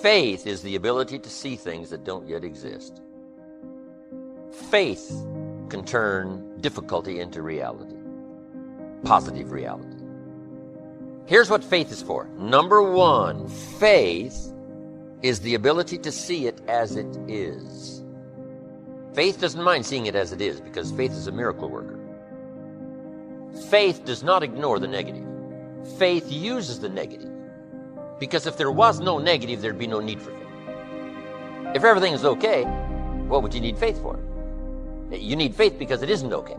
Faith is the ability to see things that don't yet exist. Faith can turn difficulty into reality, positive reality. Here's what faith is for. Number one, faith is the ability to see it as it is. Faith doesn't mind seeing it as it is because faith is a miracle worker. Faith does not ignore the negative. Faith uses the negative. Because if there was no negative, there'd be no need for faith. If everything is okay, what would you need faith for? You need faith because it isn't okay.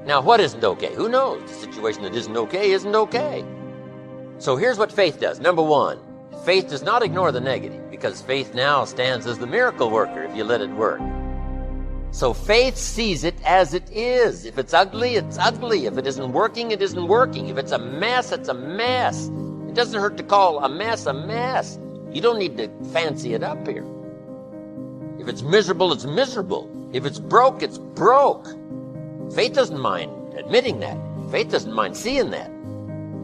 Now, what isn't okay? Who knows? The situation that isn't okay. So here's what faith does. Number one, faith does not ignore the negative because faith now stands as the miracle worker if you let it work. So faith sees it as it is. If it's ugly, it's ugly. If it isn't working, it isn't working. If it's a mess, it's a mess. It doesn't hurt to call a mess a mess. You don't need to fancy it up here. If it's miserable, it's miserable. If it's broke, it's broke. Faith doesn't mind admitting that. Faith doesn't mind seeing that.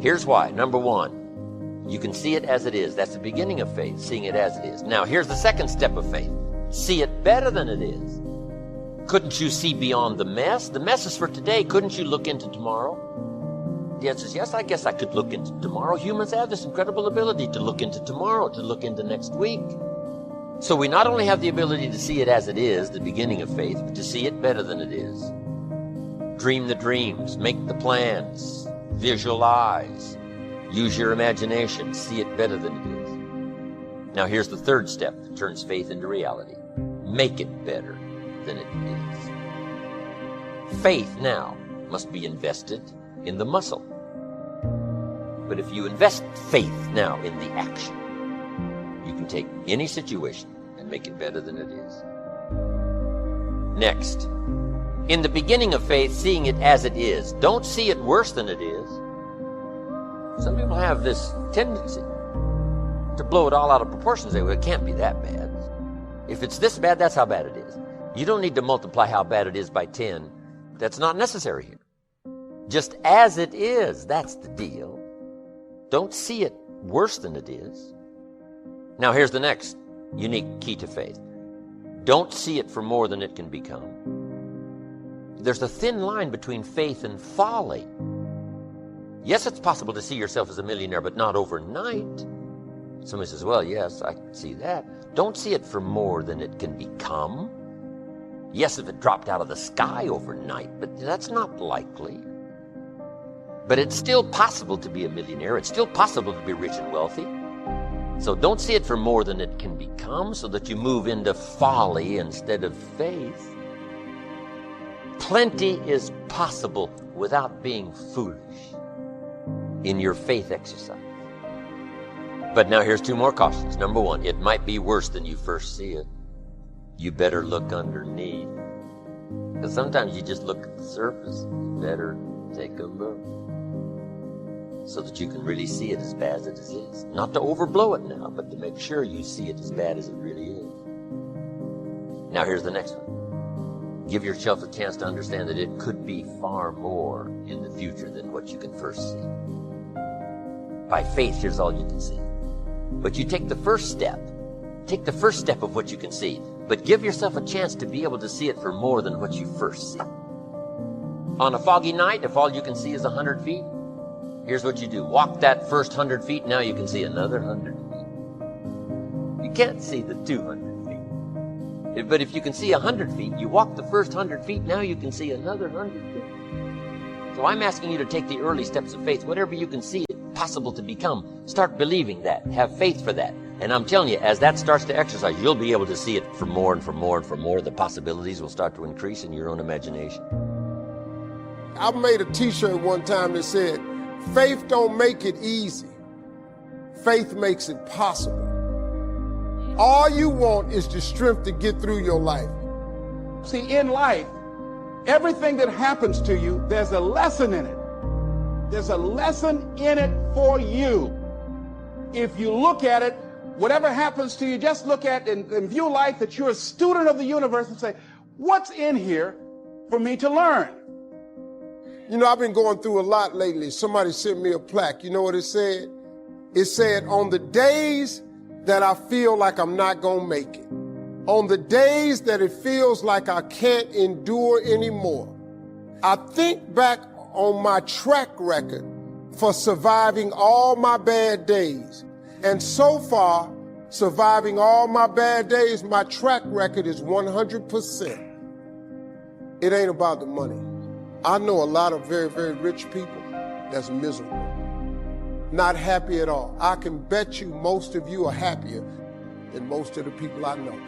Here's why. Number one, you can see it as it is. That's the beginning of faith, seeing it as it is. Now, here's the second step of faith. See it better than it is. Couldn't you see beyond the mess? The mess is for today. Couldn't you look into tomorrow? The answer is yes, I guess I could look into tomorrow. Humans have this incredible ability to look into tomorrow, to look into next week. So we not only have the ability to see it as it is, the beginning of faith, but to see it better than it is. Dream the dreams, make the plans, visualize, use your imagination, see it better than it is. Now here's the third step that turns faith into reality. Make it better than it is. Faith now must be invested in the muscle. But if you invest faith now in the action, you can take any situation and make it better than it is. Next, in the beginning of faith, seeing it as it is. Don't see it worse than it is. Some people have this tendency to blow it all out of proportion and say, well, it can't be that bad. If it's this bad, that's how bad it is. You don't need to multiply how bad it is by 10. That's not necessary here. Just as it is, that's the deal. Don't see it worse than it is. Now here's the next unique key to faith. Don't see it for more than it can become. There's a thin line between faith and folly. Yes, it's possible to see yourself as a millionaire, but not overnight. Somebody says, well, yes, I can see that. Don't see it for more than it can become. Yes, if it dropped out of the sky overnight, but that's not likely. But it's still possible to be a millionaire. It's still possible to be rich and wealthy. So don't see it for more than it can become so that you move into folly instead of faith. Plenty is possible without being foolish in your faith exercise. But now here's two more cautions. Number one, it might be worse than you first see it. You better look underneath. Because sometimes you just look at the surface. You better take a look so that you can really see it as bad as it is. Not to overblow it now, but to make sure you see it as bad as it really is. Now here's the next one. Give yourself a chance to understand that it could be far more in the future than what you can first see. By faith, here's all you can see. But you take the first step. Take the first step of what you can see. But give yourself a chance to be able to see it for more than what you first see. On a foggy night, if all you can see is 100 feet, here's what you do. Walk that first 100 feet, now you can see another 100 feet. You can't see the 200 feet. But if you can see 100 feet, you walk the first 100 feet, now you can see another 100 feet. So I'm asking you to take the early steps of faith. Whatever you can see it possible to become, start believing that. Have faith for that. And I'm telling you, as that starts to exercise, you'll be able to see it for more and for more and for more. The possibilities will start to increase in your own imagination. I made a t-shirt one time that said, faith don't make it easy. Faith makes it possible. All you want is the strength to get through your life. See, in life, everything that happens to you, there's a lesson in it. There's a lesson in it for you. If you look at it, whatever happens to you, just look at and view life that you're a student of the universe and say, what's in here for me to learn? You know, I've been going through a lot lately. Somebody sent me a plaque. You know what it said? It said, on the days that I feel like I'm not going to make it. On the days that it feels like I can't endure anymore, I think back on my track record for surviving all my bad days. And so far, surviving all my bad days, my track record is 100%. It ain't about the money. I know a lot of very, very rich people that's miserable, not happy at all. I can bet you most of you are happier than most of the people I know.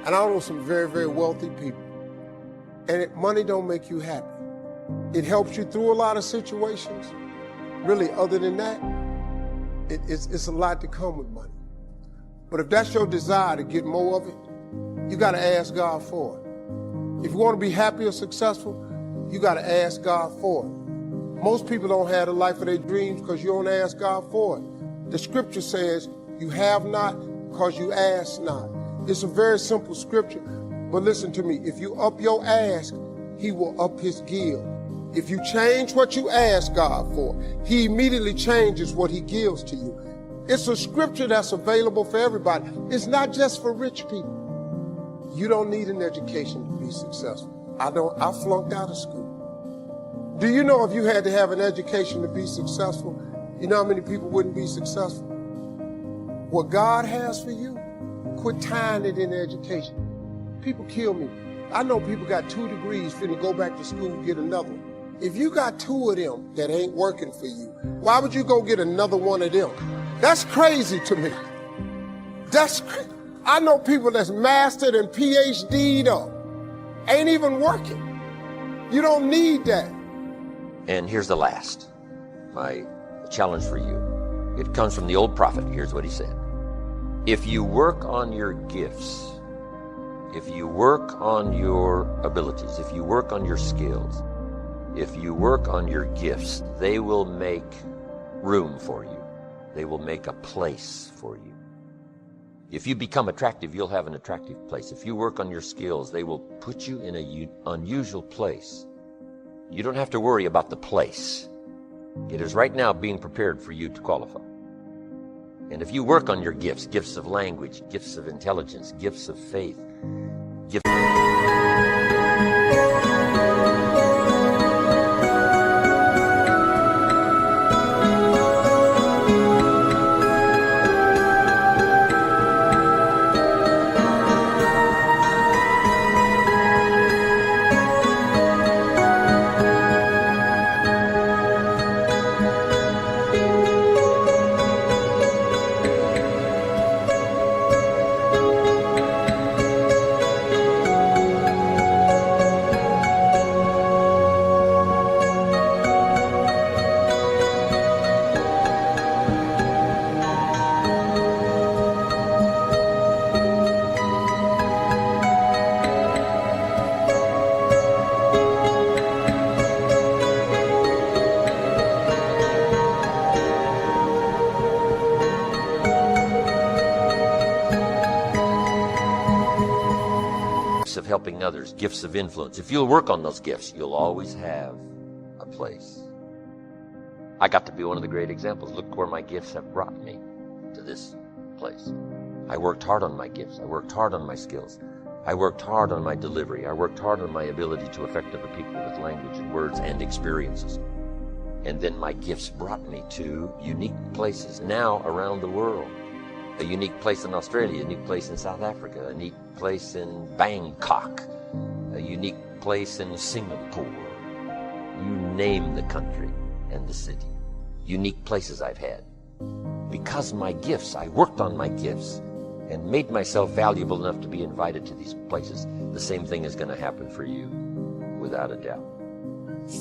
And I know some very, very wealthy people. And money don't make you happy. It helps you through a lot of situations. Really, other than that, it's a lot to come with money. But if that's your desire to get more of it, you got to ask God for it. If you want to be happy or successful, you got to ask God for it. Most people don't have the life of their dreams because you don't ask God for it. The scripture says, you have not because you ask not. It's a very simple scripture, but listen to me. If you up your ask, he will up his give. If you change what you ask God for, he immediately changes what he gives to you. It's a scripture that's available for everybody. It's not just for rich people. You don't need an education to be successful. I flunked out of school. Do you know if you had to have an education to be successful, you know how many people wouldn't be successful? What God has for you, quit tying it in education. People kill me. I know people got 2 degrees finna go back to school and get another one. If you got 2 of them that ain't working for you, why would you go get another one of them? That's crazy to me. I know people that's mastered and PhD'd up, ain't even working. You don't need that. And here's the last, my challenge for you. It comes from the old prophet. Here's what he said. If you work on your gifts, if you work on your abilities, if you work on your skills, if you work on your gifts, they will make room for you. They will make a place for you. If you become attractive, you'll have an attractive place. If you work on your skills, they will put you in an unusual place. You don't have to worry about the place. It is right now being prepared for you to qualify. And if you work on your gifts, gifts of language, gifts of intelligence, gifts of faith, gifts of helping others, gifts of influence. If you'll work on those gifts, you'll always have a place. I got to be one of the great examples. Look where my gifts have brought me to this place. I worked hard on my gifts. I worked hard on my skills. I worked hard on my delivery. I worked hard on my ability to affect other people with language and words and experiences. And then my gifts brought me to unique places now around the world. A unique place in Australia, a unique place in South Africa, a unique place in Bangkok, a unique place in Singapore. You name the country and the city. Unique places I've had. Because my gifts, I worked on my gifts and made myself valuable enough to be invited to these places. The same thing is going to happen for you, without a doubt.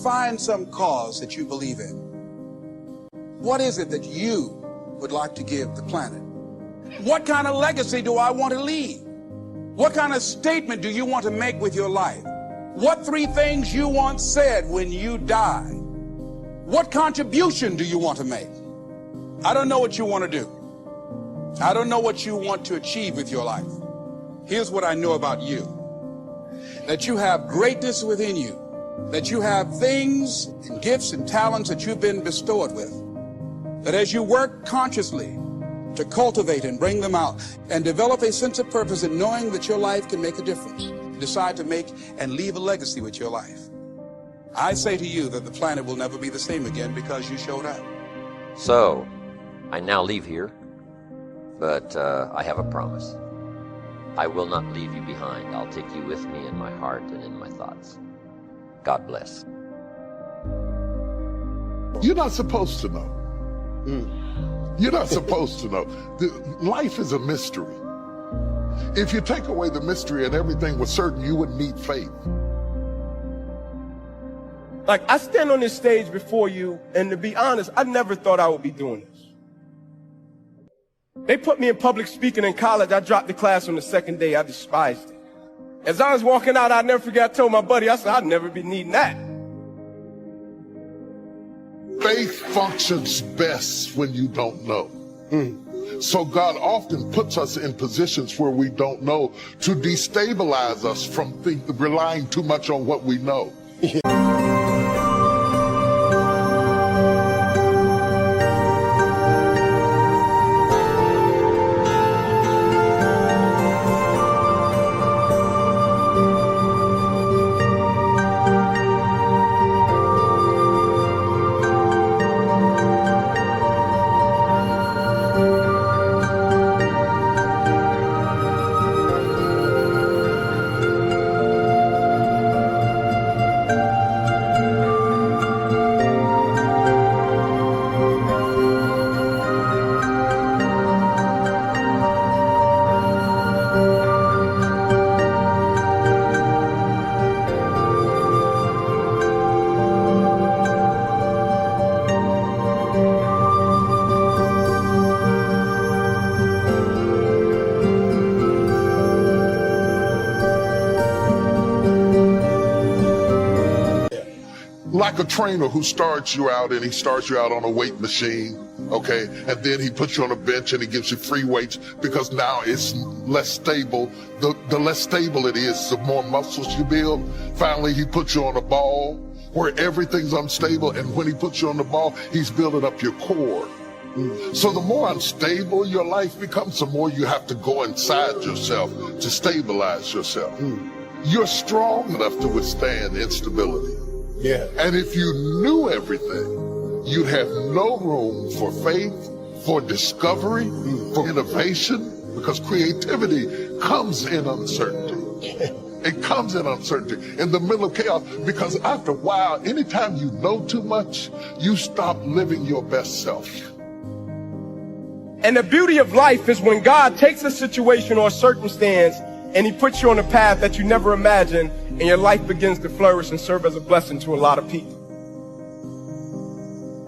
Find some cause that you believe in. What is it that you would like to give the planet? What kind of legacy do I want to leave? What kind of statement do you want to make with your life? What 3 things you want said when you die? What contribution do you want to make? I don't know what you want to do. I don't know what you want to achieve with your life. Here's what I know about you. That you have greatness within you. That you have things and gifts and talents that you've been bestowed with. That as you work consciously to cultivate and bring them out and develop a sense of purpose in knowing that your life can make a difference. Decide to make and leave a legacy with your life. I say to you that the planet will never be the same again because you showed up. So, I now leave here, but I have a promise. I will not leave you behind. I'll take you with me in my heart and in my thoughts. God bless. You're not supposed to know. You're not supposed to know. Life is a mystery. If you take away the mystery and everything was certain, you wouldn't need faith. Like, I stand on this stage before you, and to be honest, I never thought I would be doing this. They put me in public speaking in college. I dropped the class on the second day. I despised it. As I was walking out, I'll never forget, I told my buddy, I said, I'd never be needing that. Faith functions best when you don't know. So God often puts us in positions where we don't know to destabilize us from relying too much on what we know. Like a trainer who starts you out and he starts you out on a weight machine, okay? And then he puts you on a bench and he gives you free weights because now it's less stable. The less stable it is, the more muscles you build. Finally, he puts you on a ball where everything's unstable, and when he puts you on the ball, he's building up your core. So the more unstable your life becomes, the more you have to go inside yourself to stabilize yourself. You're strong enough to withstand instability. Yeah. And if you knew everything, you'd have no room for faith, for discovery, for innovation, because creativity comes in uncertainty. It comes in uncertainty, in the middle of chaos, because after a while, anytime you know too much, you stop living your best self. And the beauty of life is when God takes a situation or a circumstance and he puts you on a path that you never imagined, and your life begins to flourish and serve as a blessing to a lot of people.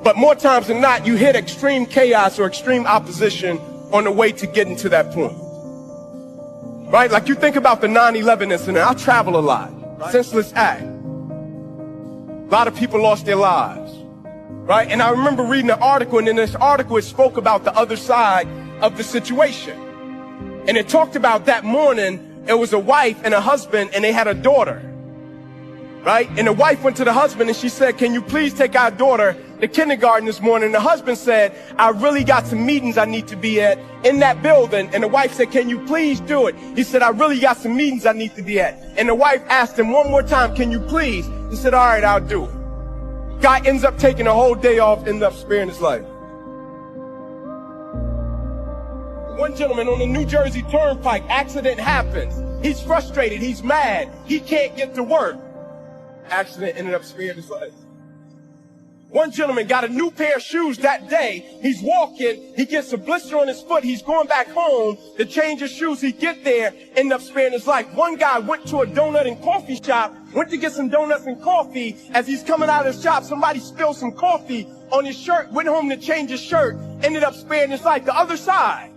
But more times than not, you hit extreme chaos or extreme opposition on the way to getting to that point. Right? Like you think about the 9/11 incident. I travel a lot. Senseless act. A lot of people lost their lives. Right? And I remember reading an article, and in this article it spoke about the other side of the situation. And it talked about that morning, it was a wife and a husband, and they had a daughter, right? And the wife went to the husband and she said, can you please take our daughter to kindergarten this morning? And the husband said, I really got some meetings I need to be at in that building. And the wife said, can you please do it? He said, I really got some meetings I need to be at. And the wife asked him one more time, can you please? He said, all right, I'll do it. Guy ends up taking a whole day off, ends up sparing his life. One gentleman on the New Jersey Turnpike, accident happens. He's frustrated, he's mad, he can't get to work. Accident ended up sparing his life. One gentleman got a new pair of shoes that day. He's walking, he gets a blister on his foot, he's going back home to change his shoes. He get there, ended up sparing his life. One guy went to a donut and coffee shop, went to get some donuts and coffee. As he's coming out of his shop, somebody spilled some coffee on his shirt, went home to change his shirt, ended up sparing his life. The other side.